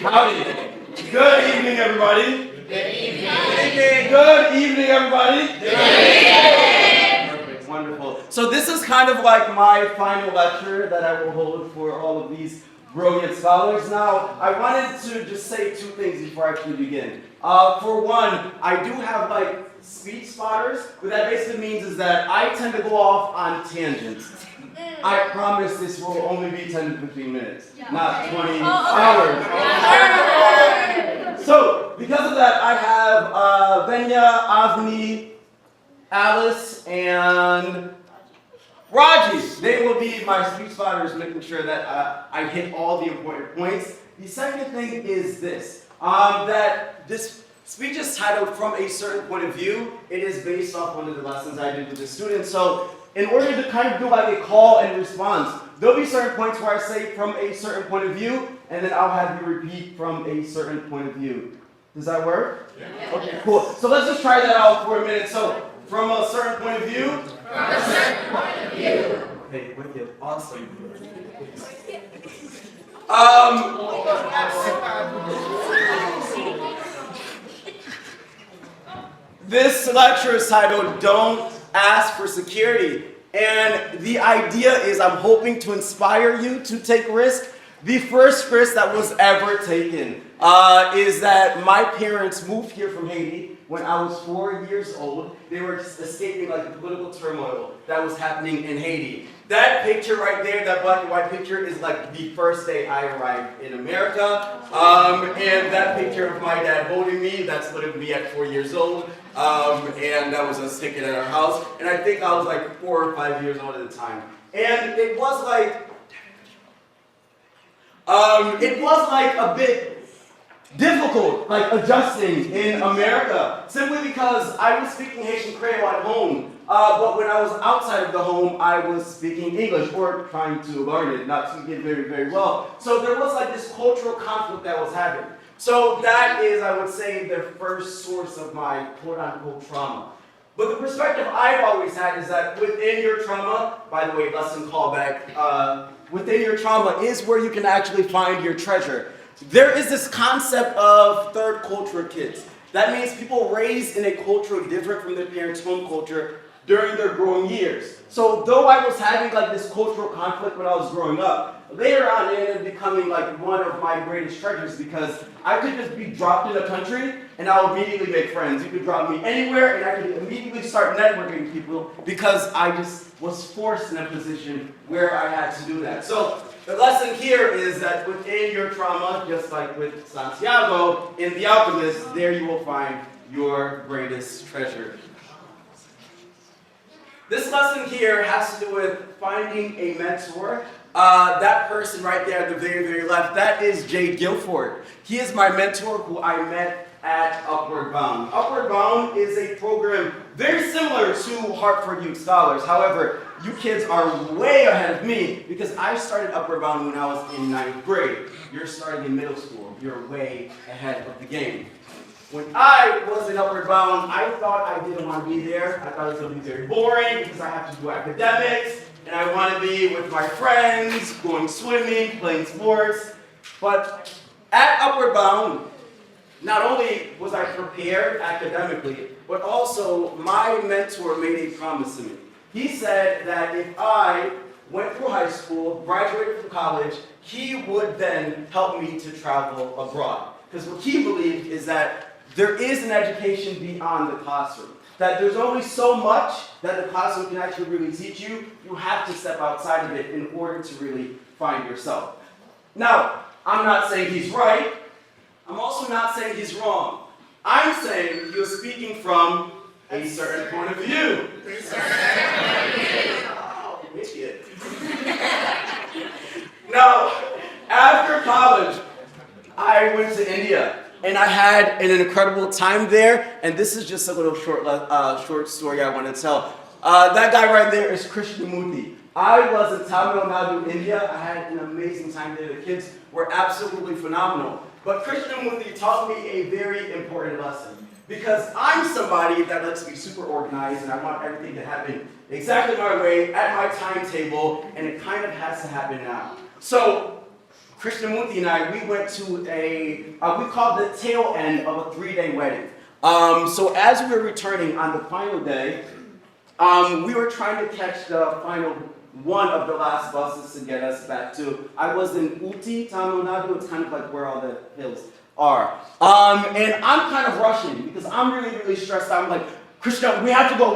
Howdy. Good evening, everybody. Good evening. Good evening, everybody. Good evening. Perfect, wonderful. So this is kind of like my final lecture that I will hold for all of these brilliant scholars. Now, I wanted to just say two things before I actually begin. For one, I do have like speech spotters. What that basically means is that I tend to go off on tangents. I promise this will only be 10 to 15 minutes, not 20 hours. So, because of that, I have Venya, Avni, Alice, and Raji. They will be my speech spotters, making sure that I hit all the important points. The second thing is this, that this speech is titled From a Certain Point of View. It is based off one of the lessons I did with the students. So, in order to kind of do like a call and response, there'll be certain points where I say from a certain point of view, and then I'll have you repeat from a certain point of view. Does that work? Yeah. Okay, cool. So let's just try that out for a minute. So, from a certain point of view. From a certain point of view. Okay, wicked, awesome. This lecture is titled Don't Ask for Security. And the idea is I'm hoping to inspire you to take risk. The first risk that was ever taken is that my parents moved here from Haiti when I was 4 years old. They were just escaping like the political turmoil that was happening in Haiti. That picture right there, that black and white picture, is like the first day I arrived in America. And that picture of my dad holding me, that's literally me at 4 years old. And that was us taken at our house. And I think I was like 4 or 5 years old at the time. And it was like a bit difficult, like adjusting in America, simply because I was speaking Haitian Creole at home, but when I was outside of the home, I was speaking English, or trying to learn it, not speaking it very, very well. So there was like this cultural conflict that was happening. So that is, I would say, the first source of my quote-unquote trauma. But the perspective I've always had is that within your trauma, by the way, lesson callback, within your trauma is where you can actually find your treasure. There is this concept of third culture kids. That means people raised in a culture different from their parents' home culture during their growing years. So though I was having like this cultural conflict when I was growing up, later on it ended up becoming like one of my greatest treasures because I could just be dropped in a country and I'll immediately make friends. You could drop me anywhere and I could immediately start networking with people because I just was forced in a position where I had to do that. So the lesson here is that within your trauma, just like with Santiago in The Alchemist, there you will find your greatest treasure. This lesson here has to do with finding a mentor. That person right there at the very, very left, that is Jay Guilford. He is my mentor who I met at Upward Bound. Upward Bound is a program very similar to Hartford Youth Scholars. However, you kids are way ahead of me because I started Upward Bound when I was in 9th grade. You're starting in middle school. You're way ahead of the game. When I was in Upward Bound, I thought I didn't want to be there. I thought it was going to be very boring because I have to do academics, and I want to be with my friends, going swimming, playing sports. But at Upward Bound, not only was I prepared academically, but also my mentor made a promise to me. He said that if I went through high school, graduated from college, he would then help me to travel abroad. Because what he believed is that there is an education beyond the classroom. That there's only so much that the classroom can actually really teach you. You have to step outside of it in order to really find yourself. Now, I'm not saying he's right. I'm also not saying he's wrong. I'm saying you're speaking from a certain point of view. Oh, idiot. Now, after college, I went to India. And I had an incredible time there, and this is just a little short story I want to tell. That guy right there is Krishnamurti. I was in Tamil Nadu, India. I had an amazing time there. The kids were absolutely phenomenal. But Krishnamurti taught me a very important lesson. Because I'm somebody that likes to be super organized, and I want everything to happen exactly my way, at my timetable, and it kind of has to happen now. So, Krishnamurti and I, we went to we called the tail end of a 3-day wedding. So as we were returning on the final day, we were trying to catch the final one of the last buses to get us back to, I was in Uti, Tamil Nadu, it's kind of like where all the hills are. And I'm kind of rushing because I'm really, really stressed out. I'm like, Krishna, we have to go.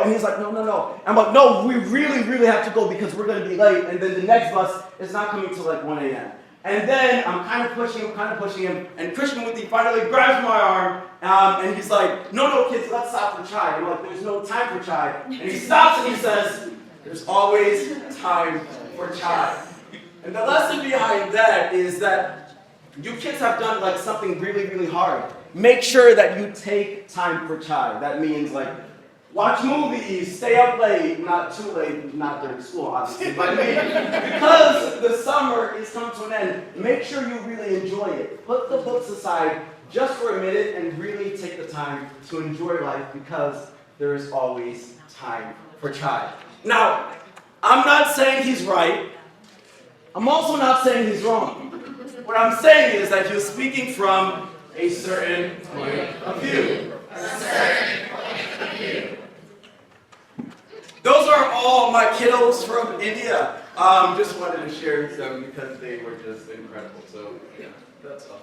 And he's like, no. I'm like, no, we really, really have to go because we're going to be late. And then the next bus is not coming till like 1 a.m. And then I'm kind of pushing him, and Krishnamurti finally grabs my arm, and he's like, no, kids, let's stop for chai. I'm like, there's no time for chai. And he stops and he says, there's always time for chai. And the lesson behind that is that you kids have done like something really, really hard. Make sure that you take time for chai. That means like watch movies, stay up late, not too late, not during school, obviously, but because the summer is coming to an end, make sure you really enjoy it. Put the books aside just for a minute and really take the time to enjoy life because there is always time for chai. Now, I'm not saying he's right. I'm also not saying he's wrong. What I'm saying is that he was speaking from a certain point of view. Those are all my kiddos from India. Just wanted to share them because they were just incredible. So, yeah, that's all.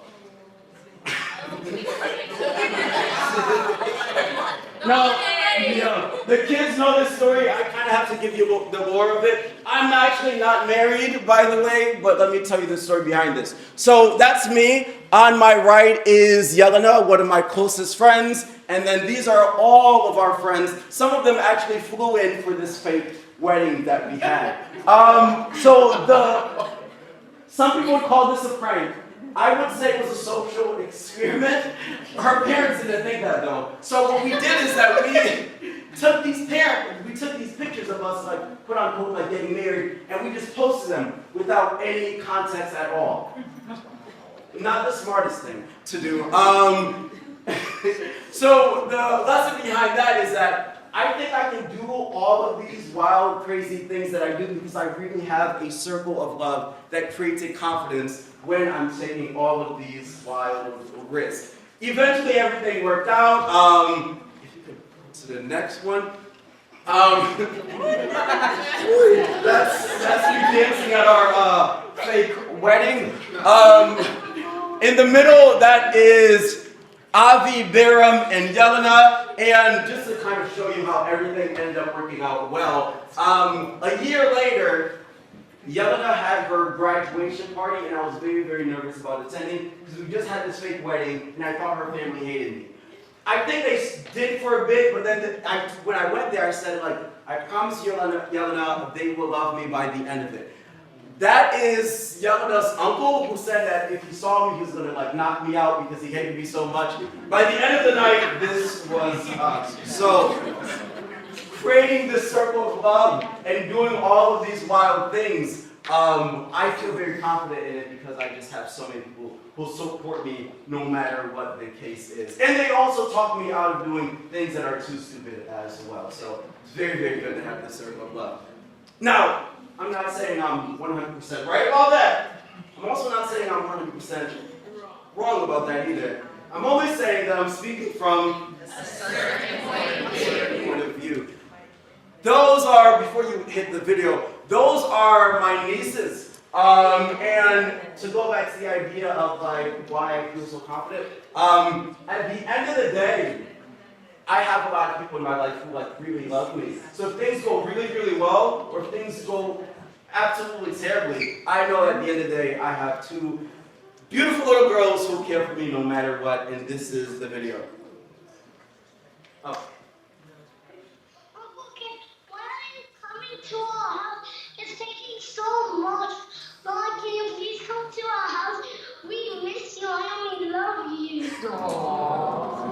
Now, the kids know this story. I kind of have to give you the lore of it. I'm actually not married, by the way, but let me tell you the story behind this. So that's me. On my right is Yelena, one of my closest friends. And then these are all of our friends. Some of them actually flew in for this fake wedding that we had. Some people would call this a prank. I would say it was a social experiment. Her parents didn't think that though. So what we did is that we took these pictures of us like put on quote like getting married, and we just posted them without any context at all. Not the smartest thing to do. So the lesson behind that is that I think I can do all of these wild, crazy things that I do because I really have a circle of love that creates a confidence when I'm taking all of these wild risks. Eventually everything worked out. If you could go to the next one. That's me dancing at our fake wedding. In the middle, that is Avi, Biram, and Yelena, and just to kind of show you how everything ended up working out well, a year later, Yelena had her graduation party, and I was very, very nervous about attending, because we just had this fake wedding, and I thought her family hated me. I think they did for a bit, but then when I went there, I said, like, I promise Yelena, they will love me by the end of it. That is Yelena's uncle who said that if he saw me, he was going to like knock me out because he hated me so much. By the end of the night, this was us. So, creating this circle of love and doing all of these wild things, I feel very confident in it because I just have so many people who support me no matter what the case is. And they also talk me out of doing things that are too stupid as well. So, it's very, very good to have this circle of love. Now, I'm not saying I'm 100% right about that. I'm also not saying I'm 100% wrong about that either. I'm only saying that I'm speaking from a certain point of view. Those are, before you hit the video, those are my nieces. And to go back to the idea of like why I feel so confident, at the end of the day, I have a lot of people in my life who like really love me. So if things go really, really well, or if things go absolutely terribly, I know at the end of the day I have two beautiful little girls who care for me no matter what, and this is the video. Oh. Okay, why are you coming to our house? It's taking so much. Lord, can you please come to our house? We miss you and we love you. Aww.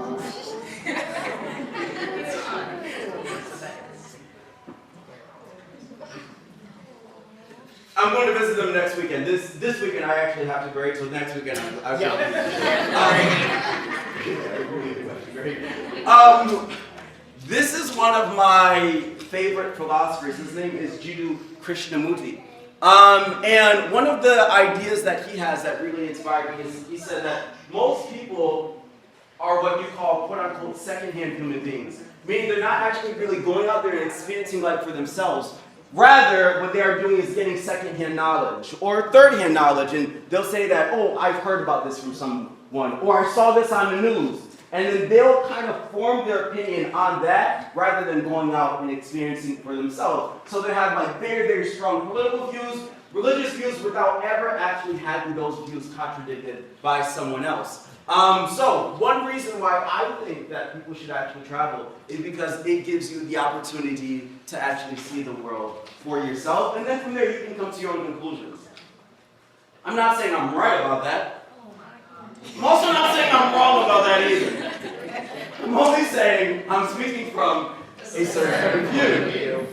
I'm going to visit them next weekend. This weekend I actually have to grade, so next weekend I will. This is one of my favorite philosophers. His name is Jiddu Krishnamurti. And one of the ideas that he has that really inspired me is he said that most people are what you call, quote unquote, secondhand human beings. Meaning they're not actually really going out there and experiencing life for themselves. Rather, what they are doing is getting secondhand knowledge or thirdhand knowledge. And they'll say that, oh, I've heard about this from someone, or I saw this on the news. And then they'll kind of form their opinion on that rather than going out and experiencing for themselves. So they have like very, very strong political views, religious views, without ever actually having those views contradicted by someone else. So one reason why I think that people should actually travel is because it gives you the opportunity to actually see the world for yourself, and then from there you can come to your own conclusions. I'm not saying I'm right about that. I'm also not saying I'm wrong about that either. I'm only saying I'm speaking from a certain view.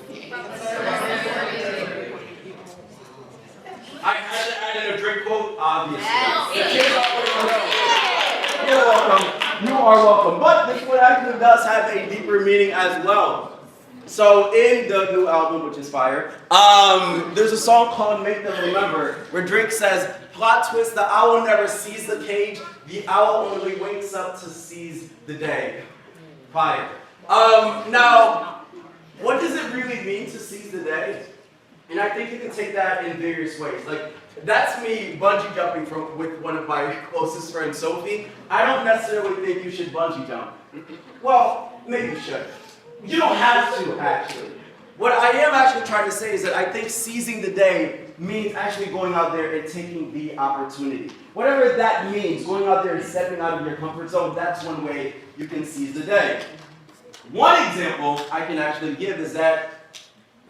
I had to add in a drink quote, obviously. You're welcome. You are welcome. But this one actually does have a deeper meaning as well. So in the new album, which is fire, there's a song called Make Them Remember, where Drake says, plot twist, the owl never sees the cage, the owl only wakes up to seize the day. Fire. Now, what does it really mean to seize the day? And I think you can take that in various ways. Like, that's me bungee jumping with one of my closest friends, Sophie. I don't necessarily think you should bungee jump. Well, maybe you should. You don't have to, actually. What I am actually trying to say is that I think seizing the day means actually going out there and taking the opportunity. Whatever that means, going out there and stepping out of your comfort zone, that's one way you can seize the day. One example I can actually give is that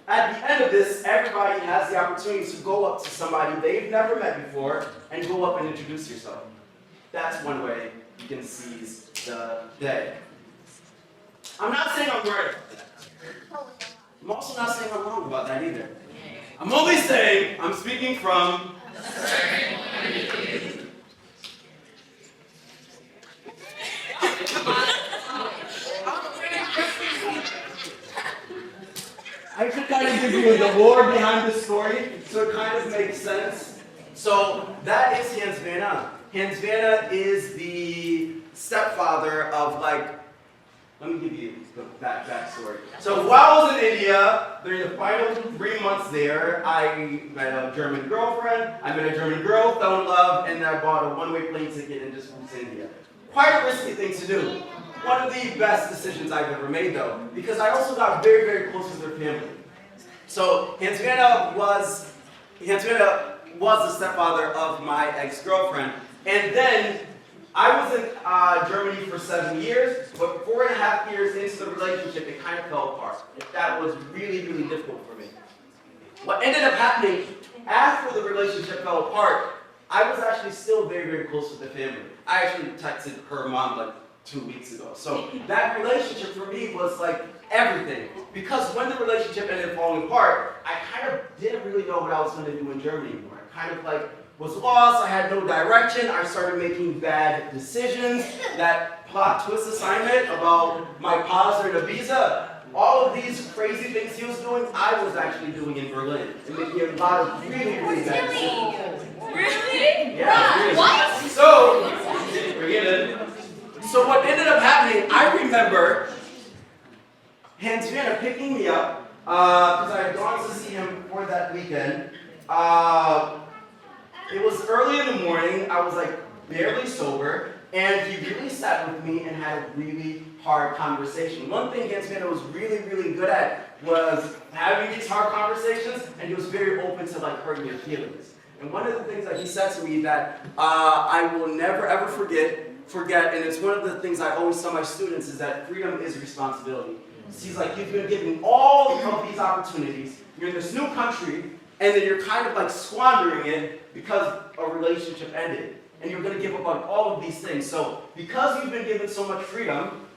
at the end of this, everybody has the opportunity to go up to somebody they've never met before and go up and introduce yourself. That's one way you can seize the day. I'm not saying I'm right about that. I'm also not saying I'm wrong about that either. I'm only saying I'm speaking from I should kind of give you the lore behind the story, so it kind of makes sense. So that is Hans Vanna. Hans Vanna is the stepfather of, like, let me give you the backstory. So while I was in India, during the final 3 months there, I met a German girlfriend, I met a German girl, fell in love, and I bought a one-way plane ticket and just moved to India. Quite a risky thing to do. One of the best decisions I've ever made, though, because I also got very, very close with their family. So Hans Vanna was the stepfather of my ex-girlfriend, and then I was in Germany for 7 years, but 4.5 years into the relationship, it kind of fell apart. That was really, really difficult for me. What ended up happening after the relationship fell apart, I was actually still very, very close with the family. I actually texted her mom like 2 weeks ago. So that relationship for me was like everything. Because when the relationship ended up falling apart, I kind of didn't really know what I was going to do in Germany anymore. I kind of like was lost, I had no direction, I started making bad decisions. That plot twist assignment about my pause or the visa, all of these crazy things he was doing, I was actually doing in Berlin. And making a lot of really, really bad decisions. Really? Yeah, really. What? So what ended up happening, I remember Hans Vanna picking me up, because I had gone to see him for that weekend. It was early in the morning, I was like barely sober, and he really sat with me and had a really hard conversation. One thing Hans Vanna was really, really good at was having these hard conversations, and he was very open to like hurting your feelings. And one of the things that he said to me that I will never ever forget, and it's one of the things I always tell my students, is that freedom is responsibility. He's like, you've been given all of these opportunities, you're in this new country, and then you're kind of like squandering it because a relationship ended. And you're going to give up on all of these things. So because you've been given so much freedom,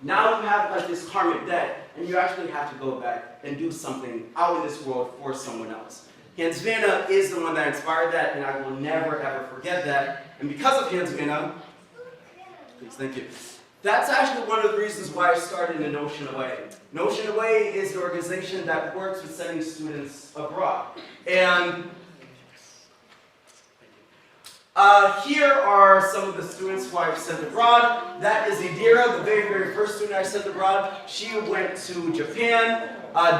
now you have like this karmic debt, and you actually have to go back and do something out in this world for someone else. Hans Vanna is the one that inspired that, and I will never ever forget that. And because of Hans Vanna, please, thank you. That's actually one of the reasons why I started in Notion Away. Notion Away is an organization that works with sending students abroad. And here are some of the students who I've sent abroad. That is Idira, the very, very first student I sent abroad. She went to Japan.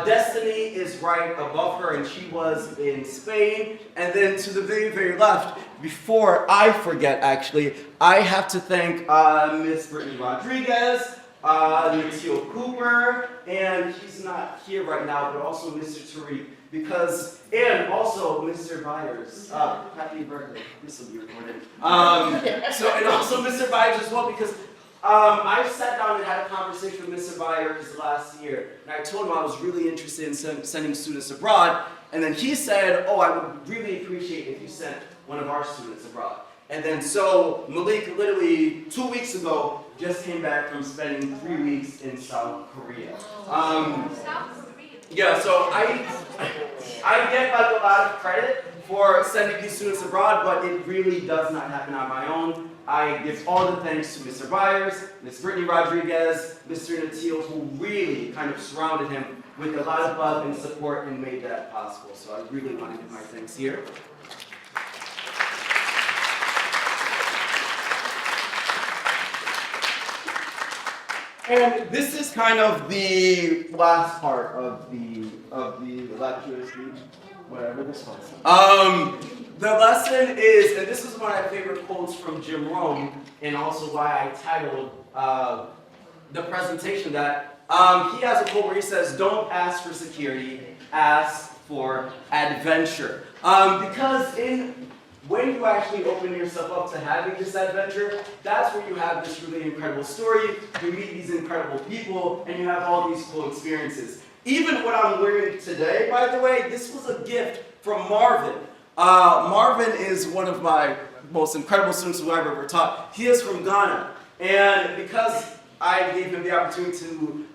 Destiny is right above her, and she was in Spain. And then to the very, very left, before I forget actually, I have to thank Miss Brittany Rodriguez, Nikhil Cooper, and he's not here right now, but also Mr. Tariq, and also Mr. Byers. Happy birthday. This will be recorded. And also Mr. Byers as well, because I sat down and had a conversation with Mr. Byers last year, and I told him I was really interested in sending students abroad, and then he said, oh, I would really appreciate if you sent one of our students abroad. And then so Malik literally 2 weeks ago just came back from spending 3 weeks in South Korea. Yeah, so I get like a lot of credit for sending these students abroad, but it really does not happen on my own. I give all the thanks to Mr. Byers, Ms. Brittany Rodriguez, Mr. Natil, who really kind of surrounded him with a lot of love and support and made that possible. So I really want to give my thanks here. And this is kind of the last part of the lecture speech, whatever this was. The lesson is, and this is one of my favorite quotes from Jim Rome, and also why I titled the presentation that he has a quote where he says, "Don't ask for security, ask for adventure." Because when you actually open yourself up to having this adventure, that's where you have this really incredible story, you meet these incredible people, and you have all these cool experiences. Even what I'm wearing today, by the way, this was a gift from Marvin. Marvin is one of my most incredible students who I've ever taught. He is from Ghana, and because I gave him the opportunity to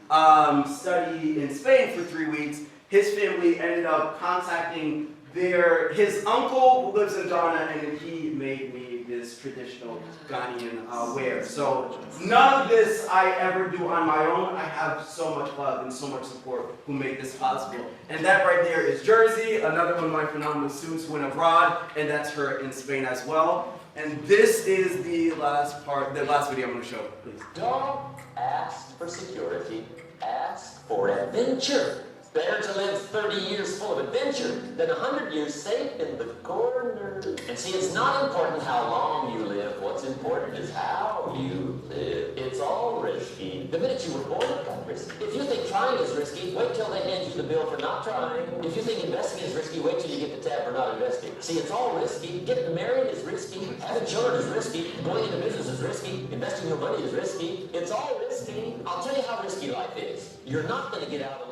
study in Spain for 3 weeks, his family ended up contacting his uncle who lives in Ghana, and he made me this traditional Ghanaian wear. So none of this I ever do on my own. I have so much love and so much support who make this possible. And that right there is Jersey, another one of my phenomenal students who went abroad, and that's her in Spain as well. And this is the last video I'm going to show, please. Don't ask for security, ask for adventure. Better to live 30 years full of adventure than 100 years safe in the corner. And see, it's not important how long you live. What's important is how you live. It's all risky. The minute you were born, it got risky. If you think trying is risky, wait till they hand you the bill for not trying. If you think investing is risky, wait till you get the tab for not investing. See, it's all risky. Getting married is risky. Having children is risky. Going into business is risky. Investing your money is risky. It's all risky. I'll tell you how risky life is. You're not going to get out alive.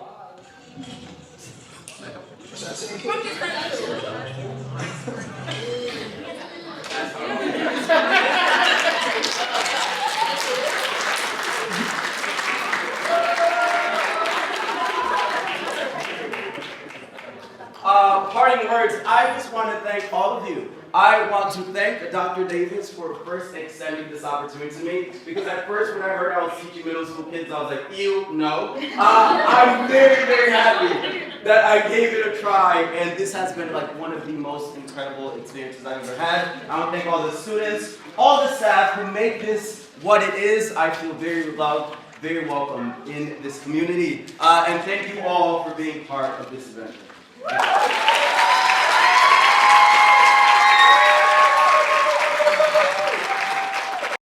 Parting words, I just want to thank all of you. I want to thank Dr. Davis for first extending this opportunity to me, because at first when I heard I was teaching middle school kids, I was like, ew, no. I'm very, very happy that I gave it a try, and this has been like one of the most incredible experiences I've ever had. I want to thank all the students, all the staff who make this what it is. I feel very loved, very welcome in this community. And thank you all for being part of this event.